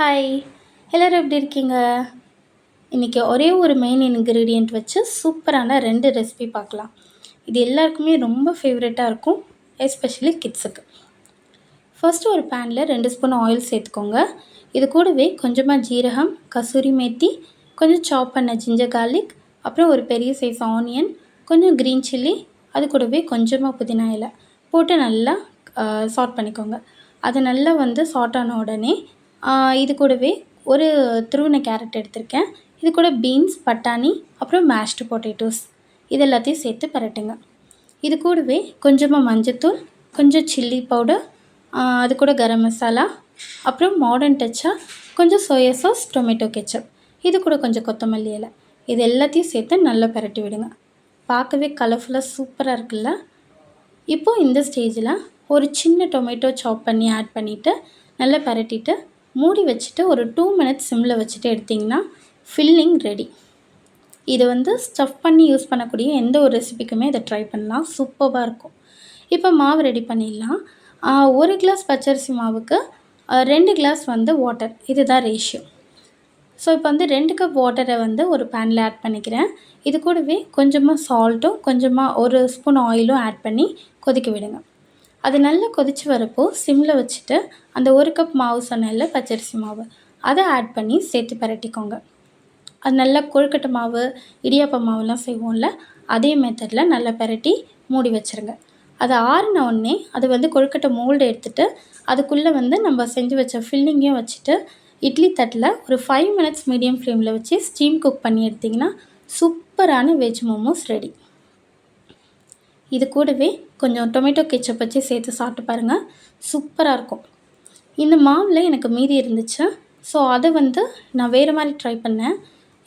Hi! எல்லாரும் எப்படி இருக்கீங்க? இன்றைக்கி ஒரே ஒரு மெயின் இன்கிரீடியன்ட் வச்சு சூப்பரான 2 ரெசிபி பார்க்கலாம். இது எல்லாருக்குமே ரொம்ப ஃபேவரட்டாக இருக்கும். எஸ்பெஷலி கிட்ஸுக்கு. ஃபர்ஸ்ட்டு ஒரு பேனில் 2 ஸ்பூன் ஆயில் சேர்த்துக்கோங்க. இது கூடவே கொஞ்சமாக ஜீரகம், கசூரி மேத்தி, கொஞ்சம் சாப் பண்ண ஜிஞ்சர் கார்லிக், அப்புறம் ஒரு பெரிய சைஸ் ஆனியன், கொஞ்சம் க்ரீன் சில்லி, அது கூடவே கொஞ்சமாக புதினா இலை போட்டு நல்லா சாட் பண்ணிக்கோங்க. அது நல்லா சாட் ஆன உடனே இது கூடவே ஒரு துருவின கேரட் எடுத்திருக்கேன். இது கூட பீன்ஸ், பட்டாணி, அப்புறம் மேஷ்டு பொட்டேட்டோஸ் இது எல்லாத்தையும் சேர்த்து பரட்டுங்க. இது கூடவே கொஞ்சமாக மஞ்சத்தூள், கொஞ்சம் சில்லி பவுடர், அது கூட கரம் மசாலா, அப்புறம் மாடர்ன் டச்சாக கொஞ்சம் சோயா சாஸ், டொமேட்டோ கெச்சப், இது கூட கொஞ்சம் கொத்தமல்லி இலை இது எல்லாத்தையும் சேர்த்து நல்லா பரட்டி விடுங்க. பார்க்கவே கலர்ஃபுல்லாக சூப்பராக இருக்குல்ல. இப்போது இந்த ஸ்டேஜில் ஒரு சின்ன டொமேட்டோ சாப் பண்ணி ஆட் பண்ணிவிட்டு நல்லா பரட்டிட்டு மூடி வச்சுட்டு ஒரு 2 மினிட்ஸ் சிம்மில் வச்சுட்டு எடுத்திங்கன்னா ஃபில்லிங் ரெடி. இது ஸ்டஃப் பண்ணி யூஸ் பண்ணக்கூடிய எந்த ஒரு ரெசிபிக்குமே இதை ட்ரை பண்ணலாம். சூப்பராக இருக்கும். இப்போ மாவு ரெடி பண்ணிடலாம். 1 கிளாஸ் பச்சரிசி மாவுக்கு 2 கிளாஸ் வாட்டர், இதுதான் ரேஷியோ. ஸோ இப்போ 2 கப் வாட்டரை ஒரு பேனில் ஆட் பண்ணிக்கிறேன். இது கூடவே கொஞ்சமாக சால்ட்டும் கொஞ்சமாக 1 ஸ்பூன் ஆயிலும் ஆட் பண்ணி கொதிக்க விடுங்க. அது நல்லா கொதித்து வரப்போ சிம்மில் வச்சுட்டு அந்த 1 கப் மாவு சொன்னேன்ல பச்சரிசி மாவு, அதை ஆட் பண்ணி சேர்த்து பரட்டிக்கோங்க. அது நல்லா கொழுக்கட்டை மாவு, இடியாப்ப மாவுலாம் செய்வோம்ல, அதே மெத்தடில் நல்லா பரட்டி மூடி வச்சுருங்க. அது ஆறின உடனே அது கொழுக்கட்டை மோல்டு எடுத்துகிட்டு அதுக்குள்ளே நம்ம செஞ்சு வச்ச ஃபில்லிங்கையும் வச்சுட்டு இட்லி தட்டில் ஒரு 5 மினிட்ஸ் மீடியம் ஃப்ளேமில் வச்சு ஸ்டீம் குக் பண்ணி எடுத்திங்கன்னா சூப்பரான வெஜ் மோமோஸ் ரெடி. இது கூடவே கொஞ்சம் டொமேட்டோ கெச்சப் வச்சு சேர்த்து சாப்பிட்டு பாருங்கள், சூப்பராக இருக்கும். இந்த மாவில் எனக்கு மீதி இருந்துச்சு. ஸோ அதை நான் வேறு மாதிரி ட்ரை பண்ணேன்.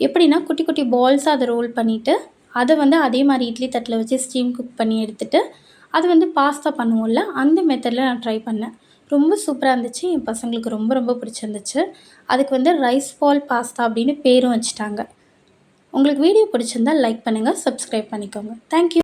எப்படின்னா குட்டி குட்டி பால்ஸாக அதை ரோல் பண்ணிவிட்டு அதை அதே மாதிரி இட்லி தட்டில் வச்சு ஸ்டீம் குக் பண்ணி எடுத்துகிட்டு அது பாஸ்தா பண்ணுவோம்ல, அந்த மெத்தடில் நான் ட்ரை பண்ணேன். ரொம்ப சூப்பராக இருந்துச்சு. என் பசங்களுக்கு ரொம்ப ரொம்ப பிடிச்சிருந்துச்சு. அதுக்கு ரைஸ் பால் பாஸ்தா அப்படின்னு பேரும் வச்சுட்டாங்க. உங்களுக்கு வீடியோ பிடிச்சிருந்தால் லைக் பண்ணுங்கள், சப்ஸ்கிரைப் பண்ணிக்கோங்க. தேங்க்யூ.